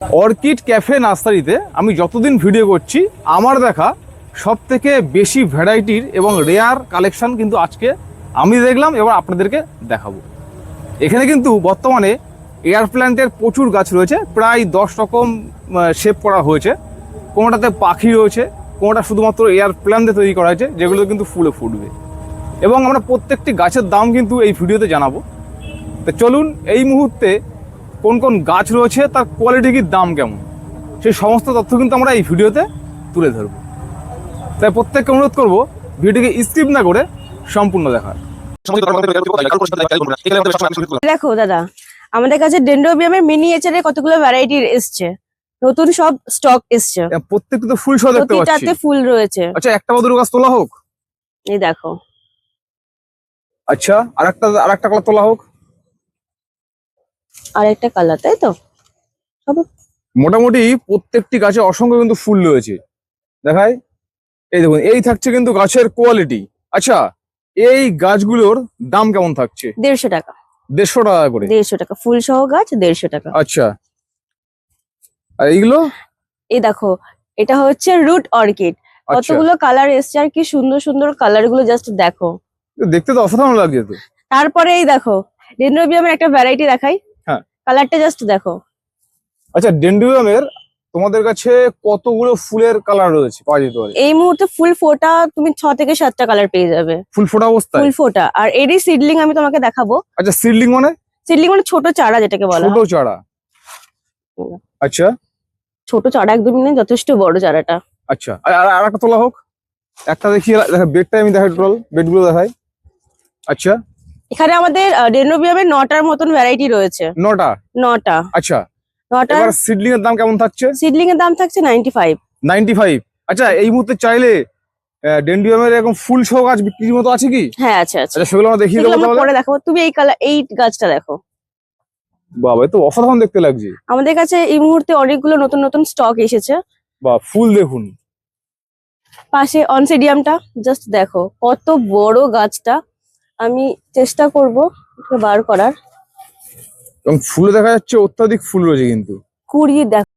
Orchid cafe নার্সারিতে আমি যতদিন ভিডিও করছি আমার দেখা সব থেকে বেশি ভ্যারাইটির এবং রেয়ার কালেকশন কিন্তু আজকে আমি দেখলাম এবং আপনাদেরকে দেখাবো। এখানে কিন্তু বর্তমানে এয়ার প্ল্যান্টের প্রচুর গাছ রয়েছে, প্রায় 10 রকম শেপ করা হয়েছে। কোনোটাতে পাখি রয়েছে, কোনোটা শুধুমাত্র এয়ার প্ল্যান্ট দিয়ে তৈরি করা হয়েছে, যেগুলো কিন্তু ফুলে ফুটবে। এবং আমরা প্রত্যেকটি গাছের দাম কিন্তু এই ভিডিওতে জানাবো। তো চলুন, এই মুহূর্তে কোন কোন গাছ রয়েছে, তার কোয়ালিটি কি, দাম কেমন, সেই সমস্ত তথ্য কিন্তু আমরা এই ভিডিওতে তুলে ধরব। তাই প্রত্যেককে অনুরোধ করব ভিডিওটিকে স্কিপ না করে সম্পূর্ণ দেখার। দেখো দাদা, আমাদের কাছে ডেন্ড্রোবিয়ামের মিনিয়েচারে কতগুলো ভ্যারাইটি এসছে, নতুন সব স্টক এসছে। প্রত্যেকটা তো ফুল সহ দেখতে পাচ্ছি। প্রতিটাতে ফুল রয়েছে। আচ্ছা, একটা বা দুটো গাছ তোলা হোক। এই দেখো। আচ্ছা, আরেকটা কালার তোলা হোক। আর একটা কালার, তাই তো? সব মোটামুটি প্রত্যেকটি গাছে অসংখ্য কিন্তু ফুল রয়েছে, দেখাই। এই দেখুন, এই থাকছে কিন্তু গাছের কোয়ালিটি। আচ্ছা, এই গাছগুলোর দাম কেমন থাকছে? 150 টাকা। 150 টাকা করে? 150 টাকা ফুল সহ গাছ, 150 টাকা। আচ্ছা, আর এইগুলো? এই দেখো, এটা হচ্ছে রুট অর্কিড। কতগুলো কালার এসছে, আর কি সুন্দর সুন্দর কালার গুলো, জাস্ট দেখো। দেখতে তো অসাধারণ লাগছে তো। তারপরে এই দেখো, ডেন্ড্রোবিয়ামের একটা ভ্যারাইটি দেখাই। হ্যাঁ, কালারটা জাস্ট দেখো। আচ্ছা, ডেন্ড্রোবিয়ামের তোমাদের কাছে কতগুলো ফুলের কালার রয়েছে, পাওয়া যেতে পারে? এই মুহূর্তে ফুল ফোটা তুমি 6 থেকে 7টা কালার পেয়ে যাবে। ফুল ফোটা অবস্থায়? ফুল ফোটা। আর এরই সিডলিং আমি তোমাকে দেখাবো। আচ্ছা, সিডলিং মানে? সিডলিং মানে ছোট চারা, যেটাকে বলা ছোট হয়। চারা। আচ্ছা, ছোট চারা একদমই নেই, যথেষ্ট বড় চারাটা। আচ্ছা, আর একটা তোলা হোক। একটা দেখি, দেখা বেডটা আমি দেখাই, টোটাল বেডগুলো দেখাই। আচ্ছা, এখানে আমাদের ডেন্ড্রোবিয়ামের 9টার মতন ভ্যারাইটি রয়েছে। 9টা? 9টা। আচ্ছা, 9টা। এবার সিডলিং এর দাম কেমন থাকছে? সিডলিং এর দাম থাকছে 95। 95? আচ্ছা, এই মুহূর্তে চাইলে ডেন্ড্রোবিয়ামের এরকম ফুল সহ গাছ বিক্রির মতো আছে কি? হ্যাঁ, আছে আছে। আচ্ছা, সেগুলো আমরা দেখিয়ে সেগুলো দেবো আমরা তাহলে। পরে দেখাবো। তুমি এই কালার, এই গাছটা দেখো। বাবা, এ তো অসাধারণ দেখতে লাগছে। আমাদের কাছে এই মুহূর্তে অনেকগুলো নতুন নতুন স্টক এসেছে। বা ফুল দেখুন। পাশে অনসিডিয়ামটা জাস্ট দেখো, কত বড় গাছটা। আমি চেষ্টা করব ওকে বার করার। এবং ফুলে দেখা যাচ্ছে অত্যাধিক ফুল রয়েছে কিন্তু। কুড়ি দেখো।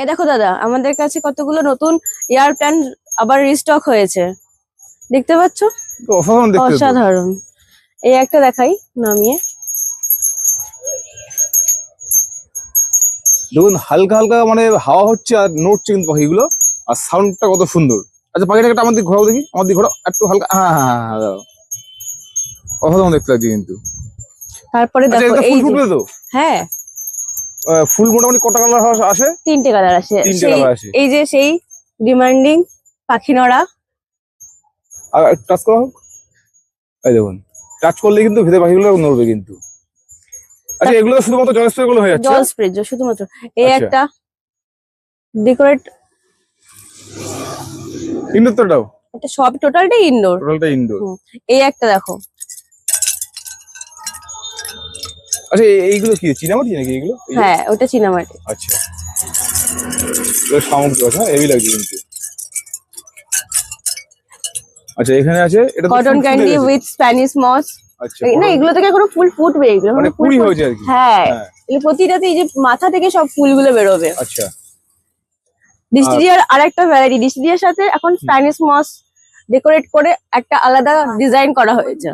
এই দেখো দাদা, আমাদের কাছে কতগুলো নতুন এয়ার প্ল্যান্ট আবার রিস্টক হয়েছে, দেখতে পাচ্ছ? তো অসাধারণ দেখতে তো। অসাধারণ। এই একটা দেখাই নামিয়ে। দেখুন হালকা হালকা মানে হাওয়া হচ্ছে আর নড়ছে কিন্তু পাখিগুলো, আর সাউন্ডটা কত সুন্দর। আচ্ছা পাখিটাকে একটা আমার দিকে ঘোরাও দেখি, আমার দিকে ঘোরাও একটু হালকা। হ্যাঁ হ্যাঁ হ্যাঁ দাঁড়াও। অসাধারণ দেখতে লাগছে কিন্তু। তারপরে আচ্ছা দেখো এটা এই ফুল যে, ফুটবে তো? হ্যাঁ ফুল মোটামুটি কটা কালার আসে? 3টে কালার আসে। 3টে সেই কালার আসে। এই যে সেই ডিমান্ডিং পাখি নড়া। আর টাচ করা হোক, এই দেখুন টাচ করলে কিন্তু ভেতরে পাখিগুলো নড়বে কিন্তু। আচ্ছা এগুলো শুধুমাত্র জল স্প্রে গুলো হয়ে যাচ্ছে? জল স্প্রে শুধুমাত্র। এই আচ্ছা। একটা ডেকোরেট, ইনডোর তো এটাও? এটা সব টোটালটাই ইনডোর। টোটালটা ইনডোর। এই একটা দেখো। আচ্ছা এইগুলো কি চীনামাটি নাকি এগুলো? হ্যাঁ ওটা চীনামাটি। আচ্ছা এগুলো সামগ্রী আছে, হ্যাঁ হেভি লাগছে কিন্তু। আচ্ছা এখানে আছে এটা তো কটন ফুল ফুটে ক্যান্ডি গেছে। উইথ স্প্যানিশ মস। আচ্ছা না এগুলো থেকে এখনো ফুল ফুটবে, এগুলো মানে এখনো ফুল কুড়ি হয়েছে আর কি। হ্যাঁ হ্যাঁ। এই প্রতিটাতে এই যে মাথা থেকে সব ফুলগুলো বেরোবে। আচ্ছা ডিস্টিডিয়ার আর একটা ভ্যারাইটি, ডিস্টিডিয়ার সাথে এখন স্প্যানিশ মস ডেকোরেট করে একটা আলাদা ডিজাইন করা হয়েছে।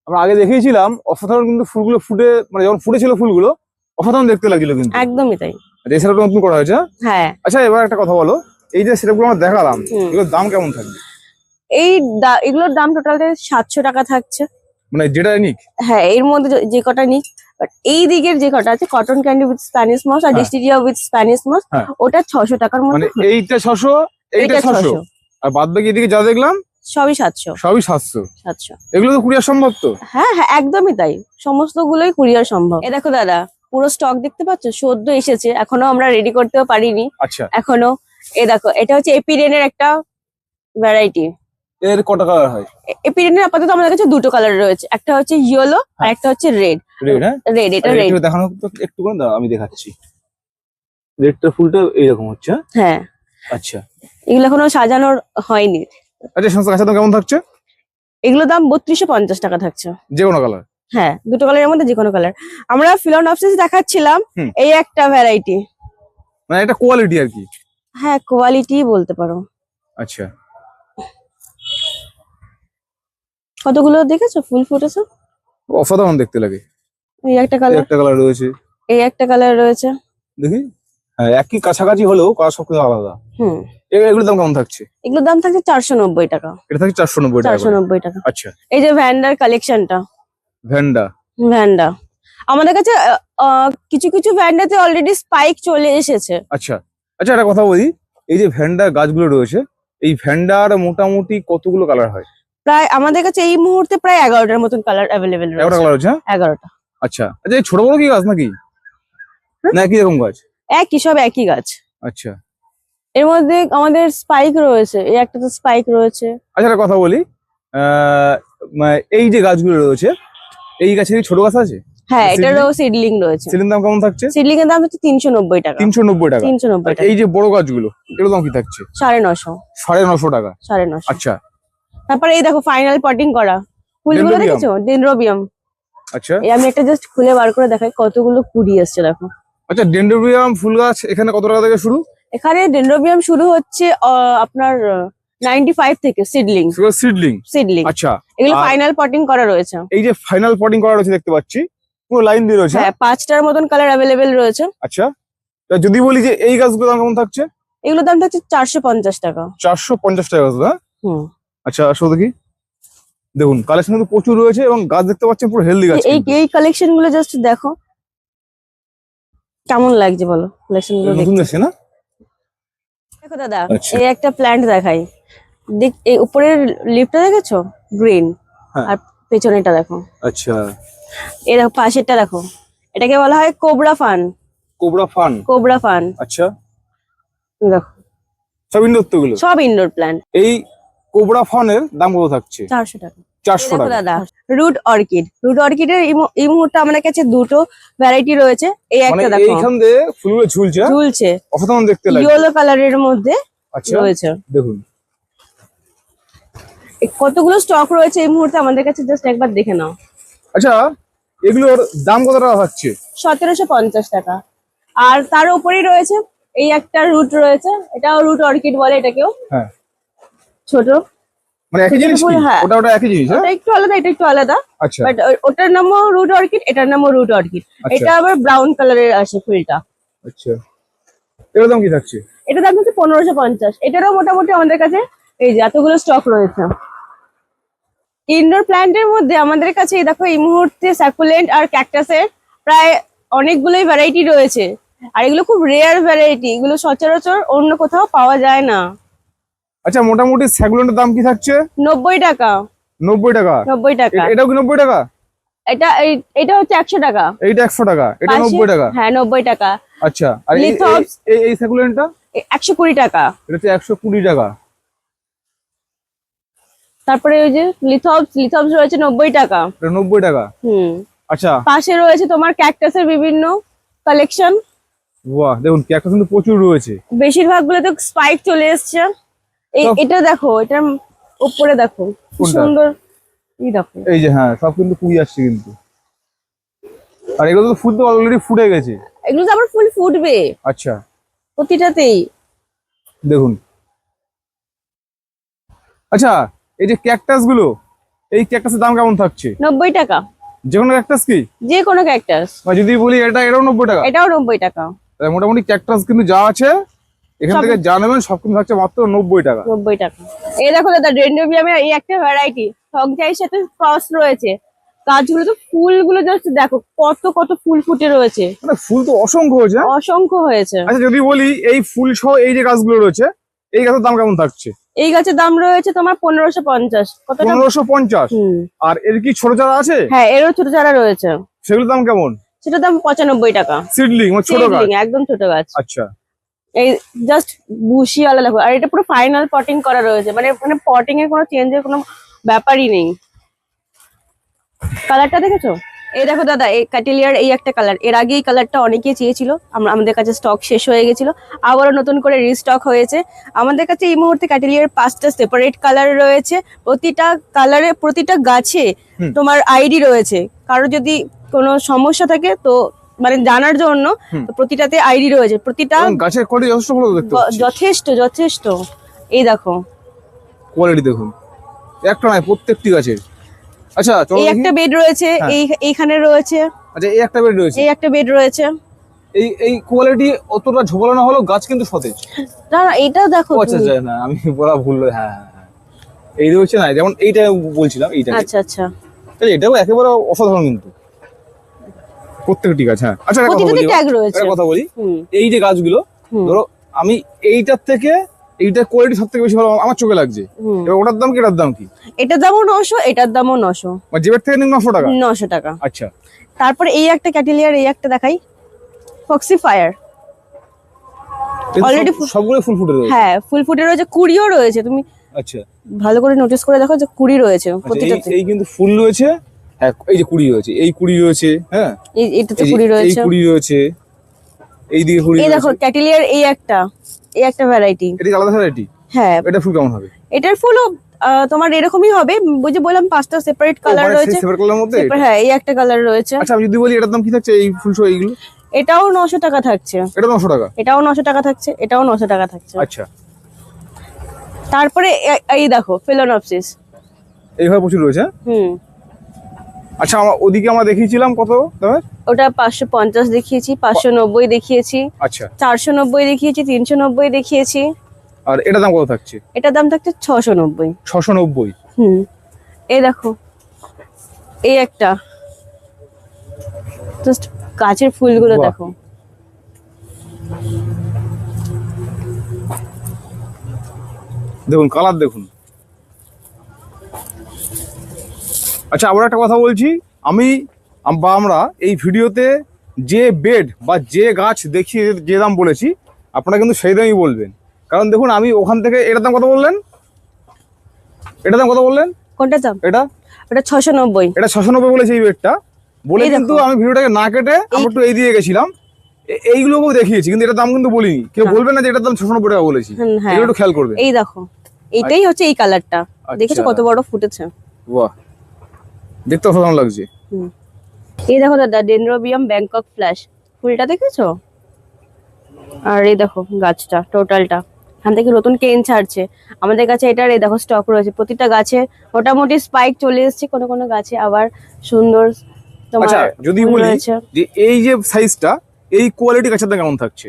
আমরা আগে দেখিয়েছিলাম, অসাধারণ কিন্তু ফুলগুলো ফুটে মানে যখন ফুটেছিল ফুলগুলো অসাধারণ দেখতে লাগছিল কিন্তু। একদমই তাই। আচ্ছা এই সেটআপটা নতুন করা হয়েছে? হ্যাঁ। আচ্ছা এবার একটা কথা বলো, এই যে সেটআপগুলো আমরা দেখালাম এগুলোর দাম কেমন থাকবে? এগুলোর দাম টোটাল 700 টাকা থাকছে। মানে যেটা নিক? হ্যাঁ এর মধ্যে যে কটা নিক, বাট এই দিকের যে কটা আছে কটন ক্যান্ডি উইথ স্প্যানিশ মস আর হ্যাঁ। ডিস্টিডিয়া উইথ স্প্যানিশ মস, হ্যাঁ। ওটা 600 টাকার মানে মধ্যে। এইটা 600, এইটা 600, আর বাদ বাকি এদিকে যা দেখলাম সবই 700। সবই 700। 700। এগুলো তো কুরিয়ার সম্ভব তো? হ্যাঁ হ্যাঁ একদমই তাই, সমস্ত গুলোই কুরিয়ার সম্ভব। এ দেখো দাদা, পুরো স্টক দেখতে পাচ্ছ, সদ্য এসেছে, এখনো আমরা রেডি করতেও পারিনি আচ্ছা এখনো। এ দেখো এটা হচ্ছে এপিডেনের একটা ভ্যারাইটি। এর কটা কালার হয়? এপিডেনের আপাতত আমাদের কাছে দুটো কালার রয়েছে, একটা হচ্ছে ইয়েলো আর একটা হচ্ছে রেড। রেড? হ্যাঁ রেড, এটা রেড। একটু দেখানো তো একটু করে দাও, আমি দেখাচ্ছি। রেডটা ফুলটা এইরকম হচ্ছে? হ্যাঁ আচ্ছা এগুলো এখনো সাজানোর হয়নি। আচ্ছা সমস্ত কাঁচা দাম কেমন থাকছে? এগুলো দাম 3250 টাকা থাকছে। যে কোনো কালার? হ্যাঁ দুটো কালারের মধ্যে যে কোনো কালার। আমরা ফিলন অফিসে দেখাচ্ছিলাম এই একটা ভ্যারাইটি, মানে এটা কোয়ালিটি আর কি? হ্যাঁ কোয়ালিটি বলতে পারো। আচ্ছা কতগুলো দেখেছো ফুল ফুটেছে, অসাধারণ দেখতে লাগে। এই একটা এই কালার, একটা কালার রয়েছে, এই একটা কালার রয়েছে। দেখি হ্যাঁ একই কাছাকাছি হলেও কালার সব কিছু আলাদা। এগুলোর দাম কেমন থাকছে? এগুলোর দাম থাকছে 490 টাকা। এটা থাকছে 490 টাকা করে। 490 টাকা। আচ্ছা এই যে ভ্যান্ডার কালেকশনটা, ভ্যান্ডা। ভ্যান্ডা আমাদের কাছে কিছু কিছু ভ্যান্ডাতে অলরেডি স্পাইক চলে এসেছে। আচ্ছা আচ্ছা একটা কথা বলি, এই যে ভ্যান্ডা গাছগুলো রয়েছে, এই ভ্যান্ডার মোটামুটি কতগুলো কালার হয়? প্রায় আমাদের কাছে এই মুহূর্তে প্রায় 11টার মতন কালার অ্যাভেলেবেল 11টা রয়েছে। কালার হচ্ছে? 11টা। আচ্ছা আচ্ছা এই ছোট বড় কি গাছ নাকি, না একই রকম গাছ? একই, সব একই গাছ। আচ্ছা এর মধ্যে আমাদের স্পাইক রয়েছে, এই একটা তো স্পাইক রয়েছে। আচ্ছা একটা কথা বলি, এই যে গাছগুলো রয়েছে এই গাছের কি ছোট গাছ আছে? হ্যাঁ এটারও সিডলিং রয়েছে। সিলিং দাম কেমন থাকছে? সিডলিং এর দাম হচ্ছে 390 টাকা। 390 টাকা। 390 আর টাকা। এই যে বড় গাছগুলো এগুলোর দাম কি থাকছে? 950। 950 টাকা। 950। আচ্ছা তারপরে এই দেখো ফাইনাল পটিং করা ফুলগুলো Dendrobium? দেখেছো, ডেনড্রোবিয়াম। আচ্ছা এই আমি একটা জাস্ট খুলে বার করে দেখাই কতগুলো কুড়ি এসছে দেখো। আচ্ছা ডেন্ড্রোবিয়াম ফুল গাছ এখানে কত টাকা থেকে শুরু? এখানে ডেনড্রোবিয়াম শুরু হচ্ছে আপনার 95 থেকে সিডলিং। সিডলিং? সিডলিং। আচ্ছা এগুলো আর ফাইনাল পটিং করা রয়েছে। এই যে ফাইনাল পটিং করা রয়েছে দেখতে পাচ্ছি, পুরো লাইন দিয়ে রয়েছে। হ্যাঁ 5টার মতন কালার অ্যাভেলেবেল রয়েছে। আচ্ছা তা যদি বলি যে এই গাছগুলোর দাম কেমন থাকছে? এগুলোর দাম থাকছে 450 টাকা। 450 টাকা গাছ? হ্যাঁ হুম। আচ্ছা আসো দেখি, দেখুন কালেকশন কিন্তু প্রচুর রয়েছে এবং গাছ দেখতে পাচ্ছেন পুরো হেলদি গাছ এই কিন্তু। এই কালেকশন গুলো জাস্ট দেখো কেমন লাগছে বলো কালেকশন গুলো নতুন দেখতে। এসছে না? দেখো দাদা আচ্ছা। এই একটা প্ল্যান্ট দেখাই, দেখ এই উপরের লিফটটা দেখেছো গ্রিন, হ্যাঁ। আর পেছনেটা দেখো। আচ্ছা এই দেখো পাশেরটা দেখো, এটাকে বলা হয় cobra fun. Cobra fun? Cobra fun. আচ্ছা দেখো সব ইনডোর তো এগুলো? সব ইনডোর প্ল্যান্ট। এই কোবরা ফানের দাম কত থাকছে? 400 টাকা। 400 দেখো টাকা। দাদা রুট অর্কিড, রুট অর্কিডের এই মুহূর্তে আমাদের কাছে দুটো ভ্যারাইটি রয়েছে। এই মানে একটা দেখো এইখান দিয়ে ফুলগুলো ঝুলছে, ঝুলছে, অসাধারণ দেখতে লাগে। ইয়েলো কালারের মধ্যে আচ্ছা রয়েছে। দেখুন এই কতগুলো স্টক রয়েছে এই মুহূর্তে আমাদের কাছে, জাস্ট একবার দেখে নাও। আচ্ছা এগুলোর দাম কত টাকা থাকছে? 1750 টাকা। আর তার উপরেই রয়েছে এই একটা রুট রয়েছে, এটাও রুট অর্কিড বলে এটাকেও, হ্যাঁ ছোট। মানে একই জিনিস কি? হ্যাঁ। ওটা একই জিনিস, হ্যাঁ? ওটা একটু আলাদা, এটা একটু আলাদা। আচ্ছা বাট ওটার নামও রুট অর্কিড, এটার নামও রুট অর্কিড। আচ্ছা। এটা আবার ব্রাউন কালারের আসে ফুলটা। আচ্ছা, এর দাম কি থাকছে? এটা দাম হচ্ছে 1550। এটারও মোটামুটি আমাদের কাছে এই যে এতগুলো স্টক রয়েছে। ইনডোর প্ল্যান্টের মধ্যে আমাদের কাছে এই দেখো এই মুহূর্তে স্যাকুলেন্ট আর ক্যাকটাসের প্রায় অনেকগুলোই ভ্যারাইটি রয়েছে। আর এগুলো খুব রেয়ার ভ্যারাইটি, এগুলো সচরাচর অন্য কোথাও পাওয়া যায় না। আচ্ছা, মোটামুটি স্যাগুলেন্টের দাম কি থাকছে? 90 টাকা। 90 টাকা? 90 টাকা। এটাও কি 90 টাকা? এটা হচ্ছে 100 টাকা। এইটা 100 টাকা, এটা 90 টাকা? হ্যাঁ 90 টাকা। আচ্ছা, আর লিথপস এই স্যাকুলেন্টটা 120 টাকা। এটা হচ্ছে 120 টাকা। তারপরে ওই যে লিথপস রয়েছে 90 টাকা। এটা 90 টাকা? আচ্ছা, পাশে রয়েছে তোমার ক্যাকটাসের বিভিন্ন কালেকশন। বাহ, দেখুন ক্যাকটাস কিন্তু প্রচুর রয়েছে। বেশিরভাগ গুলো তো স্পাইক চলে এসছে। এটা দেখো, এটার উপরে দেখো কি কোনটা? সুন্দর। দেখো এই যে, হ্যাঁ, সব কিন্তু কুড়ি আসছে কিন্তু। আর এগুলো তো ফুল তো অলরেডি ফুটে গেছে। এগুলো তো আবার ফুল ফুটবে আচ্ছা, প্রতিটাতেই। দেখুন। আচ্ছা, এই যে ক্যাকটাস গুলো, এই ক্যাকটাসের দাম কেমন থাকছে? 90 টাকা। যে কোনো ক্যাকটাস কি? যে কোনো ক্যাকটাস। বা যদি বলি এটাও 90 টাকা? এটাও 90 টাকা। তাহলে মোটামুটি ক্যাকটাস কিন্তু যা আছে এখান থেকে যা নেবেন সব কিন্তু থাকছে মাত্র 90 টাকা। 90 টাকা। এই দেখো দাদা, ডেনড্রোবিয়ামের এই একটা ভ্যারাইটি সংখ্যার সাথে ক্রস রয়েছে। গাছগুলো তো ফুলগুলো জাস্ট দেখো কত কত ফুল ফুটে রয়েছে। মানে ফুল তো অসংখ্য হয়েছে, হ্যাঁ? অসংখ্য হয়েছে। আচ্ছা, যদি বলি এই ফুল সহ এই যে গাছগুলো রয়েছে, এই গাছের দাম কেমন থাকছে? এই গাছের দাম রয়েছে তোমার 1550। কতটা? 1550। আর এর কি ছোট চারা আছে? হ্যাঁ, এরও ছোট চারা রয়েছে। সেগুলোর দাম কেমন? সেটার দাম 95 টাকা। সিডলিং মানে ছোট গাছ? Seedling, একদম ছোট গাছ। আচ্ছা, এই জাস্ট বুশি আলাদা দেখো। আর এটা পুরো ফাইনাল পটিং করা রয়েছে, মানে পটিং এর কোনো চেঞ্জের কোনো ব্যাপারই নেই। কালারটা দেখেছো? এই দেখো দাদা, এই ক্যাটেলিয়ার এই একটা কালার, এর আগে এই কালারটা অনেকেই চেয়েছিল, আমাদের কাছে স্টক শেষ হয়ে গেছিল, আবারও নতুন করে রিস্টক হয়েছে। আমাদের কাছে এই মুহূর্তে ক্যাটেলিয়ার 5টা সেপারেট কালার রয়েছে। প্রতিটা কালারে প্রতিটা গাছে তোমার আইডি রয়েছে। কারো যদি কোনো সমস্যা থাকে তো মানে জানার জন্য, তো প্রতিটাতে আইডি রয়েছে। প্রতিটা গাছের কোয়ালিটি যথেষ্ট ভালো দেখতে পাচ্ছি। যথেষ্ট যথেষ্ট। এই দেখো কোয়ালিটি দেখুন, একটা নয় প্রত্যেকটি গাছের। আচ্ছা, চলো এই দেখি। একটা বেড রয়েছে, এইখানে রয়েছে। আচ্ছা, এই একটা বেড রয়েছে, এই একটা বেড রয়েছে। এই কোয়ালিটি অতটা ঝোপালো না হলেও গাছ কিন্তু সতেজ। না না, এটা দেখো আচ্ছা তুমি। আচ্ছা, না আমি বলা ভুল, হ্যাঁ হ্যাঁ হ্যাঁ, এই রয়েছে না, যেমন এইটা বলছিলাম, এইটা। আচ্ছা আচ্ছা, এটাও একেবারে অসাধারণ কিন্তু প্রত্যেকটি গাছ। হ্যাঁ, আচ্ছা, একটা কথা প্রতিটাতে বলি, ট্যাগ রয়েছে। একটা কথা বলি। হুম। এই যে গাছগুলো, ধরো আমি এইটার থেকে এইটার কোয়ালিটি সব থেকে বেশি ভালো আমার চোখে লাগছে। হুম। এবার ওটার দাম কি, এটার দাম কি? এটার দামও 900, এটার দামও 900। মানে জেবের থেকে নিন 900 টাকা? 900 টাকা। আচ্ছা, তারপরে এই একটা ক্যাটেলিয়ার, এই একটা দেখাই, ফক্সি ফায়ার। Already সবগুলো ফুল ফুটে রয়েছে? হ্যাঁ, ফুল ফুটে রয়েছে, কুড়িও রয়েছে। তুমি আচ্ছা, ভালো করে নোটিস করে দেখো যে কুড়ি রয়েছে প্রতিটাতে। এই কিন্তু ফুল রয়েছে, হ্যাঁ, এই যে কুড়ি রয়েছে, এই কুড়ি রয়েছে, হ্যাঁ, এইটাতে কুড়ি এই রয়েছে। কুড়ি রয়েছে, এই দিকে কুড়ি এই দেখো রয়েছে। ক্যাটেলিয়ার এই একটা ভ্যারাইটি। এটা কি আলাদা ভ্যারাইটি? হ্যাঁ, এটা ফুল কেমন হবে? এটার ফুলও তোমার এরকমই হবে। বুঝে বললাম 5টা সেপারেট কালার রয়েছে। সেপারেট কালারের মধ্যে? হ্যাঁ, এই একটা কালার রয়েছে। আচ্ছা, আমি যদি বলি এটার দাম কি থাকছে, এই ফুল সহ এইগুলো? এটাও 900 টাকা থাকছে। এটা 900 টাকা? এটাও 900 টাকা থাকছে, এটাও 900 টাকা থাকছে। আচ্ছা, তারপরে এই দেখো ফেলোনপসিস। এইভাবে প্রচুর রয়েছে, হ্যাঁ? হুম। আচ্ছা, ওদিকে আমরা দেখিয়েছিলাম কত দামের? ওটা 550 দেখিয়েছি, 590 দেখিয়েছি, আচ্ছা, 490 দেখিয়েছি, 390 দেখিয়েছি। আর এটার দাম কত থাকছে? এটার দাম থাকছে 690। 690? হুম। এই দেখো এই একটা, জাস্ট গাছের ফুলগুলো বাহ। দেখো। দেখুন কালার দেখুন। আচ্ছা, আবার একটা কথা বলছি, আমরা এই ভিডিওতে যে বেড বা যে গাছ দেখিয়ে যে দাম বলেছি আপনারা কিন্তু সেই দামই বলবেন। কারণ দেখুন, আমি ওখান থেকে এটার দাম কত বললেন? এটার দাম কত বললেন? কোনটার দাম? এটা 690। এটা 690 বলেছে এই বেডটা বলে, এই দেখো। কিন্তু আমি ভিডিওটাকে না কেটে আমরা একটু এই দিয়ে গেছিলাম, এইগুলোকেও দেখিয়েছি, কিন্তু এটার দাম কিন্তু বলিনি। কেউ না। বলবেন না যে এটার দাম 690 টাকা বলেছি, হ্যাঁ, এগুলো একটু খেয়াল করবেন। এই দেখো এইটাই হচ্ছে এই কালারটা। দেখেছো আচ্ছা। কত বড় ফুটেছে? বাহ, দেখতে অসাধারণ লাগছে। এই দেখো দাদা, ডেনড্রোবিয়াম ব্যাংকক ফ্ল্যাশ ফুলটা দেখেছো? আর এই দেখো গাছটা টোটালটা, এখান থেকে নতুন কেন ছাড়ছে আমাদের কাছে। এটার এই দেখো স্টক রয়েছে, প্রতিটা গাছে মোটামুটি স্পাইক চলে এসেছে, কোনো কোনো গাছে আবার সুন্দর তোমার আচ্ছা যদি ফুল বলি রয়েছে। যে এই যে সাইজটা, এই কোয়ালিটি গাছের দাম কেমন থাকছে?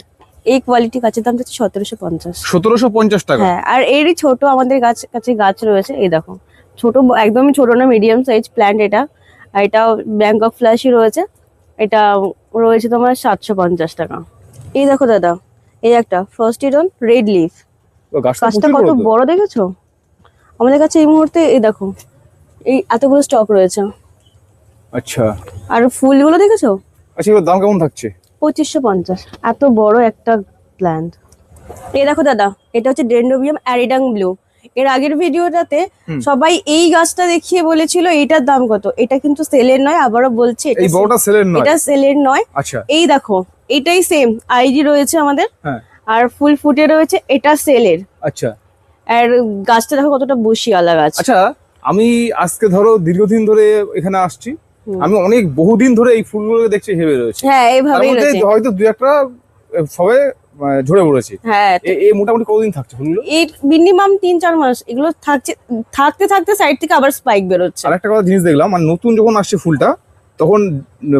এই কোয়ালিটি গাছের দাম হচ্ছে 1750। 1750 টাকা। হ্যাঁ, আর এরই ছোট আমাদের কাছে গাছ রয়েছে, এই দেখো ছোট, একদমই ছোট না, মিডিয়াম সাইজ প্ল্যান্ট এটা। আর এটাও ব্যাংকক ফ্ল্যাশই রয়েছে, এটা রয়েছে তোমার 750 টাকা। এই দেখো দাদা, এই একটা ফ্রস্টিডন রেড লিফ, গাছটা কত বড় দেখেছো? আমাদের কাছে এই মুহূর্তে এই দেখো এই এতগুলো স্টক রয়েছে। আচ্ছা, আর ফুলগুলো দেখেছো? আচ্ছা এগুলোর দাম কেমন থাকছে? 2550, এত বড় একটা প্ল্যান্ট। এই দেখো দাদা, এটা হচ্ছে ডেন্ড্রোবিয়াম অ্যারিডাং ব্লু। এর আগের ভিডিওটাতে সবাই এই গাছটা দেখিয়ে বলেছিল এটার দাম কত। এটা কিন্তু সেলের নয়, আবারও বলছি এই বড়টা সেলের নয়, এটা সেলের নয়। আচ্ছা এই দেখো এটাই সেম আইডি রয়েছে আমাদের, হ্যাঁ, আর ফুল ফুটে রয়েছে, এটা সেলের। আচ্ছা আর গাছটা দেখো কতটা বসিয়ালা গাছ। আচ্ছা, আমি আজকে ধরো দীর্ঘদিন ধরে এখানে আসছি, আমি অনেক বহুদিন ধরে এই ফুলগুলো দেখছি হেবে রয়েছে। হ্যাঁ তার এইভাবেই মধ্যে রয়েছে। হয়তো দুই একটা সবে ঝরে পড়েছে। হ্যাঁ, এই মোটামুটি কতদিন থাকছে ফুলগুলো? এই মিনিমাম 3-4 মাস এগুলো থাকছে, থাকতে থাকতে সাইড থেকে আবার স্পাইক বেরোচ্ছে। আর একটা কথা জিনিস দেখলাম, মানে নতুন যখন আসছে ফুলটা তখন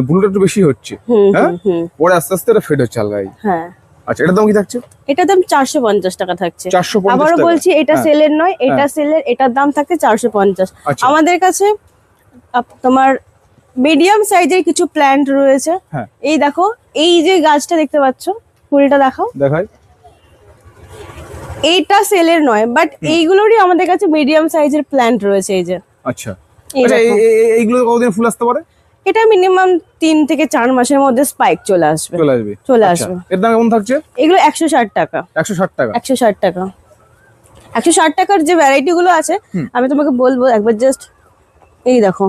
ব্লুটা একটু বেশি হচ্ছে, হ্যাঁ, পরে আস্তে আস্তে এটা ফেড হচ্ছে হালকাই। হ্যাঁ, আচ্ছা এটার দাম কি থাকছে? এটার দাম 450 টাকা থাকছে। 450 আবারও টাকা। বলছি এটা হ্যাঁ। সেলের নয়, এটা সেলের, এটার দাম থাকছে 450। আচ্ছা। আমাদের কাছে তোমার মিডিয়াম সাইজের কিছু প্ল্যান্ট রয়েছে। হ্যাঁ। এই দেখো এই যে গাছটা দেখতে পাচ্ছ, ফুলটা দেখাও, দেখাই। এইটা সেলের নয়, বাট এইগুলোরই আমাদের কাছে মিডিয়াম সাইজের প্ল্যান্ট রয়েছে। এই যে আচ্ছা এই আচ্ছা, দেখো। এইগুলো কতদিন ফুল আসতে পারে? এটা মিনিমাম 3 থেকে 4 মাসের মধ্যে স্পাইক চলে আসবে। চলে আচ্ছা, আসবে। এর দাম কেমন থাকছে? এগুলো 160 টাকা। 160 টাকা। 160 টাকা। 160 টাকার যে ভ্যারাইটি গুলো আছে আমি তোমাকে বলবো একবার, জাস্ট এই দেখো,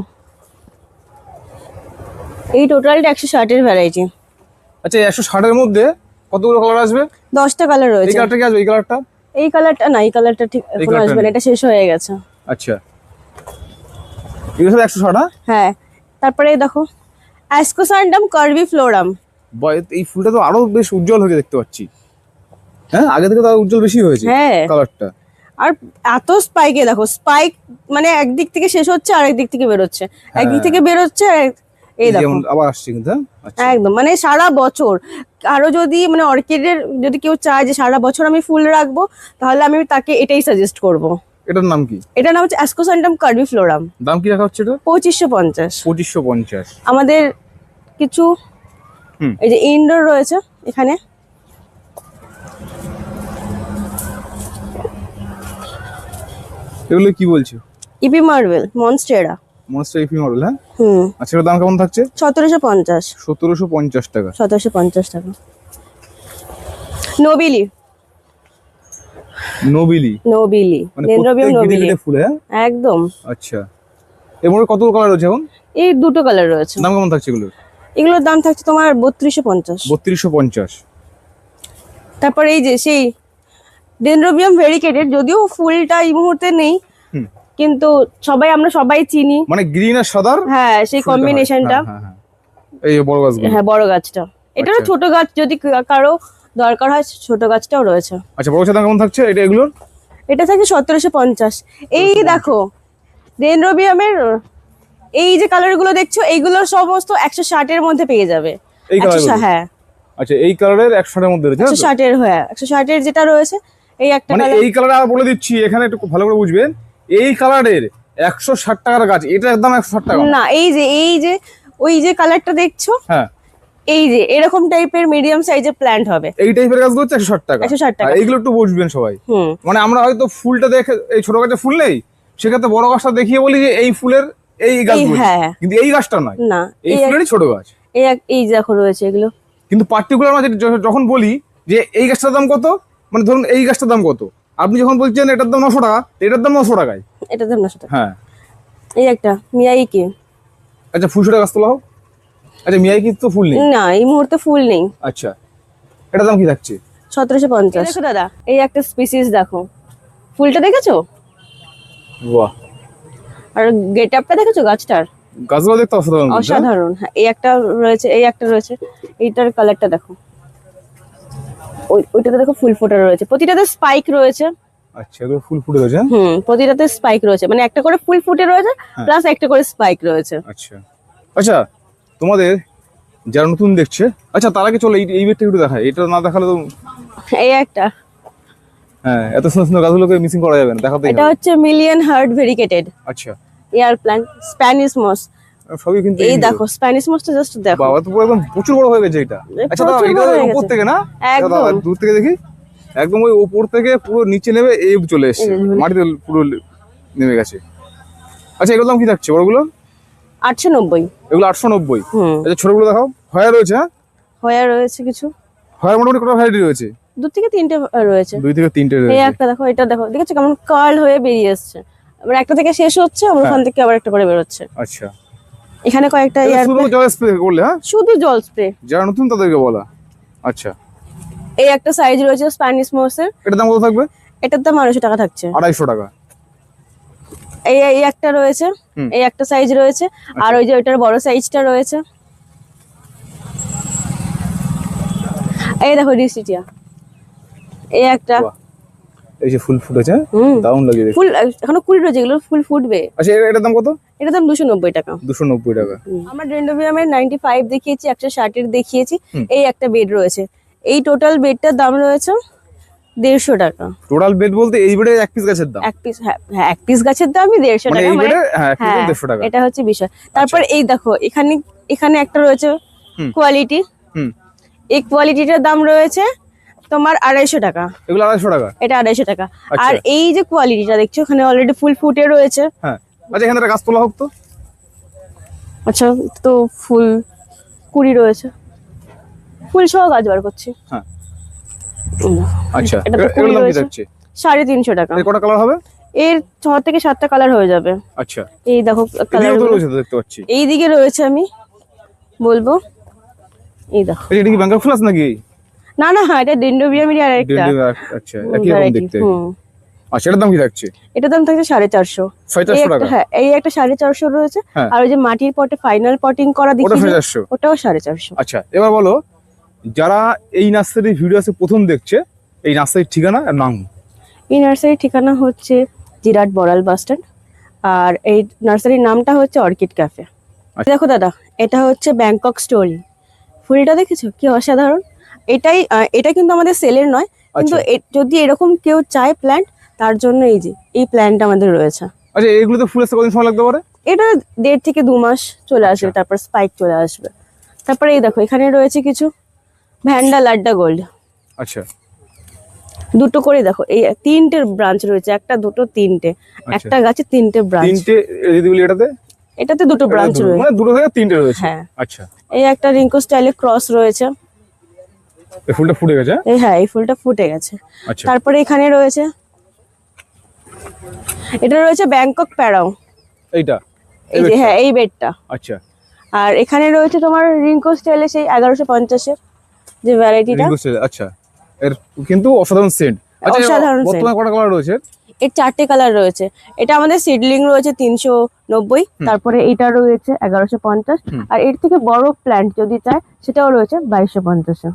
এই টোটালটা 160 এর ভ্যারাইটি। আচ্ছা, 160 এর মধ্যে কতগুলো কালার আসবে? 10টা কালার এই রয়েছে। কালারটা কি আসবে? এই কালারটা, এই কালারটা না, এই কালারটা ঠিক এখন colourটা আসবে না, নেই। এটা শেষ হয়ে গেছে। আচ্ছা এগুলো সব 160। হ্যাঁ, তারপরে এই দেখো অ্যাসকোসান্ডাম কার্ভি ফ্লোরাম। এই ফুলটা তো আরো বেশ উজ্জ্বল হয়ে দেখতে পাচ্ছি। হ্যাঁ, আগে থেকে তো আরো উজ্জ্বল বেশি হয়েছে হ্যাঁ, কালারটা। আর এত স্পাইকে দেখো, স্পাইক মানে একদিক থেকে শেষ হচ্ছে আর একদিক থেকে বেরোচ্ছে, একদিক থেকে বেরোচ্ছে এই দেখো যেমন আবার আসছে কিন্তু। হ্যাঁ, আচ্ছা একদম মানে সারা বছর। আরো যদি মানে অর্কিডের যদি কেউ চায় যে সারা বছর আমি ফুল রাখবো, তাহলে আমি তাকে এটাই সাজেস্ট করব। এটার নাম কি? এটার নাম হচ্ছে অ্যাসকোসান্ডাম কার্ভি ফ্লোরাম। দাম কি রাখা হচ্ছে এটা? 2550। 2550। আমাদের কিছু এই যে ইনডোর রয়েছে এখানে, এগুলো কি বলছো? EP marble monstera. Monster EP model. হ্যাঁ, হুম, আচ্ছা এটার দাম কেমন থাকছে? 1750। 1750 টাকা। 1750 টাকা। নোবিলি। নোবিলি নোবিলি, মানে ডেনড্রোবিয়াম প্রত্যেক নোবিলি গিটে ফুল। হ্যাঁ, একদম। আচ্ছা এর মধ্যে কতগুলো কালার রয়েছে এখন? এই দুটো কালার রয়েছে। দাম কেমন থাকছে এগুলোর? এগুলোর দাম থাকছে তোমার 3250। 3250। তারপর এই যে সেই ডেনড্রোবিয়াম ভেরিকেটেড, যদিও ফুলটা এই মুহূর্তে নেই, কিন্তু আমরা সবাই চিনি, মানে গ্রিন আর সাদার। হ্যাঁ সেই ফুলটা হয়। কম্বিনেশনটা। হ্যাঁ, হ্যাঁ, হ্যাঁ। এই বড় গাছগুলো। হ্যাঁ, বড় গাছটা। এটারও আচ্ছা। ছোট গাছ যদি কারো দরকার হয়, ছোট গাছটাও রয়েছে। আচ্ছা বড় গাছের দাম কেমন থাকছে এটা এগুলোর? এটা থাকে 1750। এই দেখো ডেনড্রোবিয়ামের এই যে কালার গুলো দেখছো, এইগুলো সমস্ত 160 এর মধ্যে পেয়ে যাবে। এই 160, কালারগুলো? হ্যাঁ আচ্ছা এই কালারের 160 এর মধ্যে রয়েছে, তাই তো? 160 এর, হ্যাঁ 160 এর যেটা রয়েছে এই একটা মানে কালার। এই কালারে আর বলে দিচ্ছি, এখানে একটু ভালো করে বুঝবেন, এই কালারের 160 টাকার গাছ, এটা একদম 160 টাকা না, এই যে ওই যে কালারটা দেখছো, হ্যাঁ, এই যে এরকম টাইপের মিডিয়াম সাইজের প্ল্যান্ট হবে। এই টাইপের গাছগুলো হচ্ছে 160 টাকা। 160 টাকা। আর এইগুলো একটু বুঝবেন সবাই। হুম, মানে আমরা হয়তো ফুলটা দেখে, এই ছোট গাছে ফুল নেই, সেক্ষেত্রে বড় গাছটা দেখিয়ে বলি যে এই ফুলের এই গাছ, হ্যাঁ। কিন্তু এই গাছটা নয়, না এই ফুলেরই ছোট গাছ। এই দেখো রয়েছে এগুলো। কিন্তু পার্টিকুলার আমরা যখন বলি যে এই গাছটার দাম কত, মানে ধরুন এই গাছটার দাম কত, আপনি যখন বলছেন এটার দাম 900 টাকা, এটার দাম 900 টাকায়। এটা দাম 900 টাকা। হ্যাঁ, এই একটা মিয়াইকি। আচ্ছা ফুলশোটা গাছ তোলা হোক। আচ্ছা মিয়াইকি তো ফুল নেই? না, এই মুহূর্তে ফুল নেই। আচ্ছা এটার দাম কি থাকছে? 1750। দেখো দাদা, এই একটা স্পিসিস দেখো, ফুলটা দেখেছো? বাহ, আর গেট আপটা দেখেছো গাছটার? গাছগুলো দেখতে অসাধারণ কিন্তু, হ্যাঁ? অসাধারণ। হ্যাঁ, এই একটা রয়েছে, এই একটা রয়েছে, এইটার কালারটা দেখো। ওইটাতে দেখো ফুল ফোটা রয়েছে, প্রতিটাতে স্পাইক রয়েছে। আচ্ছা, এগুলো ফুল ফুটে গেছে। প্রতিটাতে স্পাইক রয়েছে, মানে একটা করে ফুল ফুটে রয়েছে প্লাস একটা করে স্পাইক রয়েছে। আচ্ছা আচ্ছা, তোমাদের যারা নতুন দেখছে, আচ্ছা তার আগে চলো এই বেডটা একটু দেখায়, এটা না দেখালে তো। এই একটা, হ্যাঁ, এত সুন্দর সুন্দর গাছগুলোকে মিসিং করা যাবে না, দেখাতেই এটা হবে। হচ্ছে মিলিয়ন হার্ট ভেরিকেটেড আচ্ছা, এয়ার প্ল্যান্ট, স্প্যানিশ মস। সবই কিন্তু এই দেখো স্প্যানিশ মসটা জাস্ট দেখো, বাবা তো পুরো একদম প্রচুর বড় হয়ে গেছে এটা। আচ্ছা দাদা, প্রচুর এটা বড় হয়ে উপর গেছে। থেকে না? একদম। দাদা, দূর থেকে দেখি, একদম ওই উপর থেকে পুরো নিচে নেমে এই চলে এসেছে, মাটিতে পুরো নেমে গেছে। আচ্ছা, এগুলোর দাম কি থাকছে বড়গুলো? 890। এগুলো 890। আচ্ছা, ছোটগুলো দেখাও। হয়া রয়েছে? হ্যাঁ, হয়া রয়েছে কিছু, হয়ার মোটামুটি কটা ভ্যারাইটি রয়েছে? 2 থেকে 3টে রয়েছে। 2 থেকে 3টে এই রয়েছে। একটা দেখো, এটা দেখো, দেখেছো কেমন কার্ল হয়ে বেরিয়ে আসছে, আবার একটা থেকে শেষ হচ্ছে, আবার ওখান থেকে আবার একটা করে বের হচ্ছে। আচ্ছা, এখানে কয়েকটা এটা এয়ার, শুধু জল স্প্রে করলে? হ্যাঁ, শুধু জল স্প্রে। যারা নতুন তাদেরকে বলা। আচ্ছা, এই একটা সাইজ রয়েছে স্প্যানিশ মসের, এটার দাম কত থাকবে? এটার দাম 250 টাকা থাকছে। 250 টাকা। এই এই একটা রয়েছে, এই একটা সাইজ রয়েছে, আর ওই যে ওইটার বড় সাইজটা রয়েছে। এই দেখো ডিসিটিয়া, এই একটা বাহ, এই যে ফুল ফুটেছে, দারুণ লাগে দেখতে। ফুল এখনো কুড়ি রয়েছে, এগুলো ফুল ফুটবে। আচ্ছা, এটার দাম কত? এটার দাম 290 টাকা। 290 টাকা। আমরা ডেন্ডোবিয়ামের 95 দেখিয়েছি, 160 এর দেখিয়েছি। এই একটা বেড রয়েছে, এই টোটাল বেডটার দাম রয়েছে 150 টাকা। টোটাল বেড বলতে এই বেডে এক পিস গাছের দাম? এক পিস, হ্যাঁ এক পিস গাছের দামই 150 মানে টাকা। এই মানে বেডে হ্যাঁ, এক পিস হ্যাঁ, 150 টাকা। এটা হচ্ছে বিষয়। তারপর এই দেখো, এখানে এখানে একটা রয়েছে কোয়ালিটি, হুম, এই কোয়ালিটিটার দাম রয়েছে তোমার 250 টাকা। এগুলো 250 টাকা? এটা 250 টাকা। আচ্ছা। আর এই যে কোয়ালিটিটা দেখছো, ওখানে অলরেডি ফুল ফুটে রয়েছে। হ্যাঁ, আচ্ছা, এখানে একটা গাছ তোলা হোক তো। আচ্ছা, তো ফুল কুড়ি রয়েছে, ফুল সহ গাছ বার করছি। হ্যাঁ, এই দেখো, আচ্ছা, এটা তো এগুলোর কুড়ি দাম কি রয়েছে, থাকছে? 350 টাকা। এর কটা কালার হবে? এর 6 থেকে 7টা কালার হয়ে যাবে। আচ্ছা, এই দেখো কালার, এদিকেও তো রয়েছে তো, দেখতে পাচ্ছি। এই দিকে রয়েছে, আমি বলবো, এই দেখো। এটা কি ব্যাংকক ফুল আছে নাকি? না না, হ্যাঁ এটা ডেন্ডোবিয়ামেরই আর একটা আচ্ছা, একই রকম variety। দেখতে। আচ্ছা, এটার দাম কি থাকছে? এটার দাম থাকছে 450। 450 টাকা? হ্যাঁ, এই একটা 450 রয়েছে। হ্যাঁ। আর ওই যে মাটির পটে ফাইনাল পটিং করা ওটা দেখি, 450। ওটাও 450। আচ্ছা, এবার বলো, যারা এই নার্সারি ভিডিও আছে প্রথম দেখছে, এই নার্সারির ঠিকানা আর নাম? এই নার্সারির ঠিকানা হচ্ছে জিরাট বড়াল বাস স্ট্যান্ড, আর এই নার্সারির নামটা হচ্ছে অর্কিড ক্যাফে। আচ্ছা। দেখো দাদা, এটা হচ্ছে ব্যাংকক স্টোরি, ফুলটা দেখেছো কি অসাধারণ। এটা কিন্তু আমাদের সেলের নয়, কিন্তু যদি এরকম কেউ চায় প্ল্যান্ট, তার জন্য এই যে এই প্ল্যান্টটা আমাদের রয়েছে। আচ্ছা, এগুলোতে ফুল আসতে কতদিন সময় লাগতে পারে? এটা 1.5 থেকে 2 মাস চলে আসবে, তারপর স্পাইক চলে আসবে। তারপরে এই দেখো, এখানে রয়েছে কিছু ভ্যান্ডা লাড্ডা গোল্ড, আচ্ছা, দুটো করে দেখো, এই 3টে ব্রাঞ্চ রয়েছে, একটা দুটো তিনটে, একটা গাছে 3টে ব্রাঞ্চ। 3টে যদি বলি এটাতে? এটাতে দুটো ব্রাঞ্চ রয়েছে, মানে 2 থেকে 3টে রয়েছে। হ্যাঁ। আচ্ছা, এই একটা রিঙ্কো স্টাইলে ক্রস রয়েছে, এই ফুলটা ফুটে গেছে? এই হ্যাঁ, এই ফুলটা ফুটে গেছে। আচ্ছা, তারপরে এখানে রয়েছে, এটা রয়েছে ব্যাংকক প্যারাও, এইটা? এই যে হ্যাঁ, এই বেডটা। আচ্ছা, আর এখানে রয়েছে তোমার রিঙ্কো স্টাইলে সেই 1150 এর যে ভ্যারাইটিটা। রিঙ্কো স্টাইল। আচ্ছা, এর কিন্তু অসাধারণ সেন্ট। আচ্ছা, অসাধারণ scent। বর্তমানে কটা কালার রয়েছে? এর 4টে কালার রয়েছে। এটা আমাদের সিডলিং রয়েছে 390, তারপরে এটা রয়েছে 1150, আর এর থেকে বড় প্ল্যান্ট যদি চায় সেটাও রয়েছে 2250।